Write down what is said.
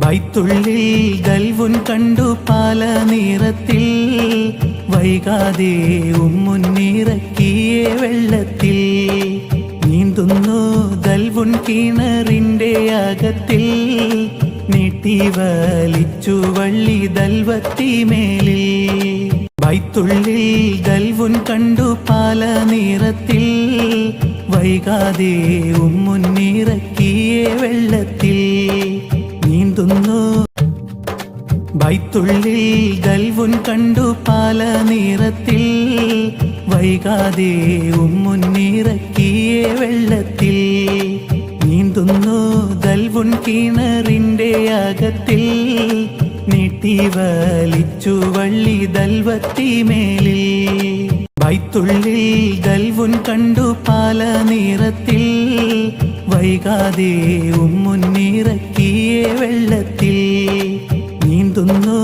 ബൈത്തുള്ളിൽ ദൽവുൻ കണ്ടു പാല നിറത്തിൽ, വൈകാതെ ഉമ്മുന്നിറക്കിയ വെള്ളത്തിൽ നീന്തുന്നു ദൽവുൻ കിണറിന്റെ അകത്തിൽ, നീട്ടി വലിച്ചു വള്ളി ദൽവത്തിമേലിൽ. ബൈത്തുള്ളിൽ ദൽവുൻ കണ്ടു പാല നിറത്തിൽ, വൈകാതെ ഉമ്മുന്നിറക്കിയ വെള്ളത്തിൽ നീന്തുന്നു. ബൈത്തുള്ളിൽ ദൽവുൻ കണ്ടു പാല നിറത്തിൽ, വൈകാതെ ഉമ്മുന്നിറക്കിയ വെള്ളത്തിൽ നീന്തുന്നു ദൽവുൻ കിണറിന്റെ അകത്തിൽ, നീട്ടി വലിച്ചു വള്ളി ദൽവത്തിമേലിൽ. ബൈത്തുള്ളിൽ ദൽവുൻ കണ്ടു പാല നിറത്തിൽ, വൈകാതെ ഉമ്മുന്നിറക്കിയ വെള്ളത്തിൽ നീന്തുന്നു.